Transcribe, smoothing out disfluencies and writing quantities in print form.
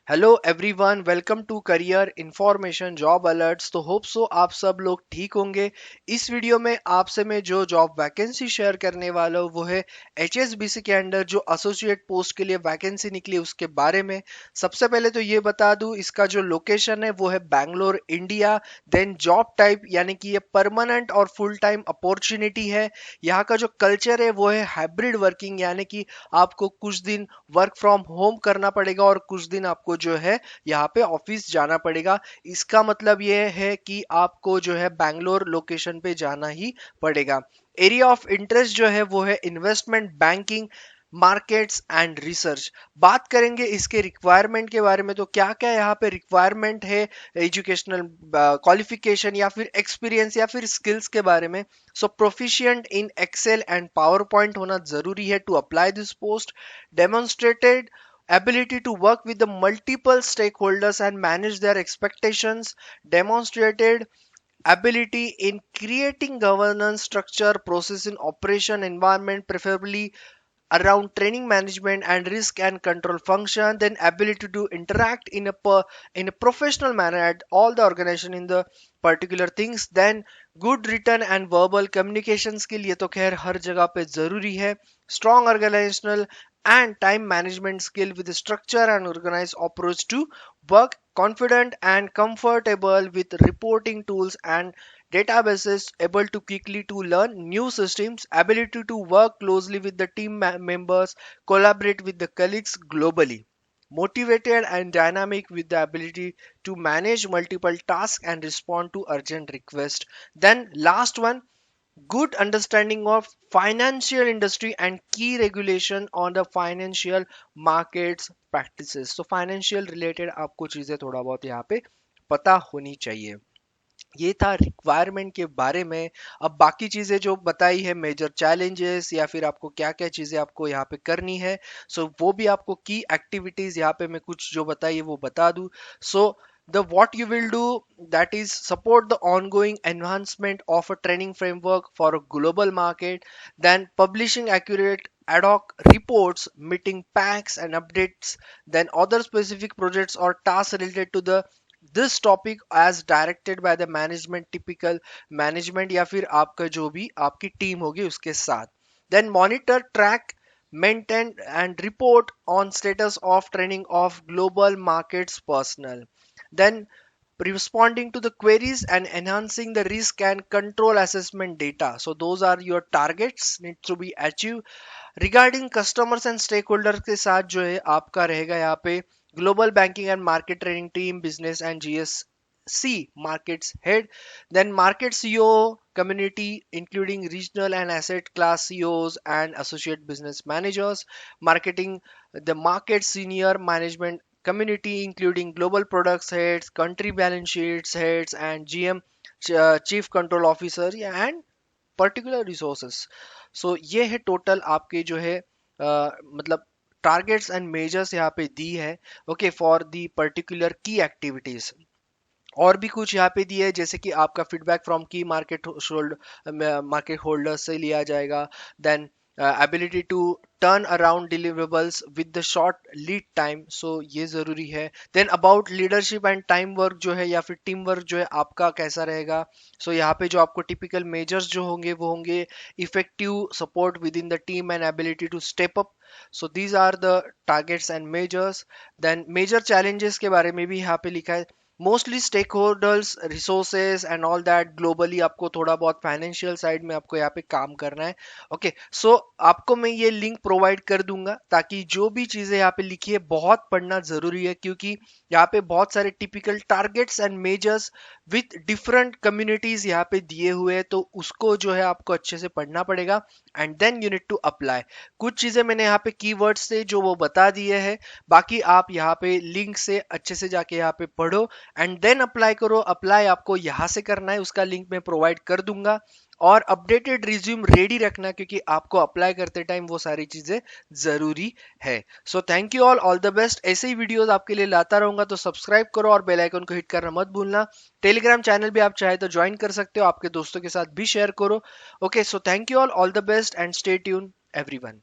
Hello everyone, welcome to career information job alerts. तो hope so आप सब लोग ठीक होंगे। इस वीडियो में आपसे मैं जो जॉब वैकेंसी शेयर करने वाला हूँ वो है एचएसबीसी के अंडर जो एसोसिएट पोस्ट के लिए वैकेंसी निकली उसके बारे में। सबसे पहले तो ये बता दूं, इसका जो लोकेशन है वो है Bangalore India. Then job type यानी कि ये परमानेंट और फुल टाइम अपॉर्चुनिटी है। यहाँ का जो कल्चर है वो है हाइब्रिड वर्किंग, यानी कि आपको कुछ दिन वर्क फ्रॉम होम करना पड़ेगा और कुछ दिन आपको जो है यहाँ पे ऑफिस जाना पड़ेगा। इसका मतलब ये है कि आपको जो है बैंगलोर लोकेशन पे जाना ही पड़ेगा। एरिया ऑफ इंटरेस्ट जो है वो है investment banking, markets and research. बात करेंगे इसके रिक्वायरमेंट के बारे में, तो क्या क्या यहाँ पे रिक्वायरमेंट है एजुकेशनल क्वालिफिकेशन या फिर एक्सपीरियंस या फिर स्किल्स के बारे में। So proficient in Excel and PowerPoint होना जरूरी है to apply this post. Demonstrated ability to work with the multiple stakeholders and manage their expectations. Demonstrated ability in creating governance structure process in operation environment, preferably around training management and risk and control function. Then ability to interact in a professional manner at all the organization in the particular things. Then good written and verbal communication skill, ये तो खैर हर जगह पे जरूरी है। Strong organizational and time management skill with structure and organized approach to work, confident and comfortable with reporting tools and databases, able to quickly to learn new systems, ability to work closely with the team members, collaborate with the colleagues globally, motivated and dynamic with the ability to manage multiple tasks and respond to urgent requests. Then last one, good understanding of financial industry and key regulation on the financial markets practices. So financial related आपको चीजें थोड़ा बहुत यहाँ पे पता होनी चाहिए। ये था रिक्वायरमेंट के बारे में। अब बाकी चीजें जो बताई है, मेजर चैलेंजेस या फिर आपको क्या क्या चीजें आपको यहाँ पे करनी है, सो वो भी आपको की एक्टिविटीज यहाँ पे मैं कुछ जो बताई है वो बता दूं। सो the what you will do, that is support the ongoing enhancement of a training framework for a global market, then publishing accurate ad hoc reports, meeting packs and updates, then other specific projects or tasks related to the this topic as directed by the management, typical management या फिर आपका जो भी आपकी team होगी उसके साथ। Then monitor, track, maintain and report on status of training of global markets personnel. Then responding to the queries and enhancing the risk and control assessment data. So those are your targets need to be achieved. Regarding customers and stakeholder के साथ जो है आपका रहेगा यहाँ पे global banking and market training team, business and GSC markets head, then market CEO community including regional and asset class CEOs and associate business managers, marketing the market senior management community including global products heads, country balance sheets heads and GM, chief control officer and particular resources. So ये है total आपके जो है मतलब targets and measures यहाँ पे दी है। Okay, for the particular की एक्टिविटीज। और भी कुछ यहाँ पे दिया है, जैसे कि आपका feedback from key market holder से लिया जाएगा। Then ability to turn around deliverables with the short lead time, so ये जरूरी है। Then about leadership and time work जो है या फिर टीम वर्क जो है आपका कैसा रहेगा। सो यहाँ पे जो आपको टिपिकल मेजर्स जो होंगे वो होंगे effective support with in the team and ability to step up. So these are the targets and measures. Then major challenges के बारे में भी यहाँ पे लिखा है, mostly stakeholders, resources and all that globally. आपको थोड़ा बहुत फाइनेंशियल साइड में आपको यहाँ पे काम करना है। ओके, सो आपको मैं ये लिंक प्रोवाइड कर दूंगा ताकि जो भी चीजें यहाँ पे लिखी है बहुत पढ़ना जरूरी है, क्योंकि यहाँ पे बहुत सारे typical targets and measures with different communities यहाँ पे दिए हुए हैं, तो उसको जो है आपको अच्छे से पढ़ना पड़ेगा and then you need to apply. कुछ चीजें मैंने यहाँ पे कीवर्ड्स से जो वो बता दिए हैं, बाकी आप यहाँ पे लिंक से अच्छे से जाके यहाँ पे पढ़ो एंड देन अप्लाई करो। अप्लाई आपको यहाँ से करना है, उसका लिंक मैं प्रोवाइड कर दूंगा। और अपडेटेड रिज्यूम रेडी रखना, क्योंकि आपको अप्लाई करते टाइम वो सारी चीजें जरूरी है। So thank you all the best. ऐसे ही वीडियोस आपके लिए लाता रहूंगा, तो सब्सक्राइब करो और बेल आइकन को हिट करना मत भूलना। टेलीग्राम चैनल भी आप चाहे तो ज्वाइन कर सकते हो, आपके दोस्तों के साथ भी शेयर करो। Okay, so thank you all the best and stay tune everyone.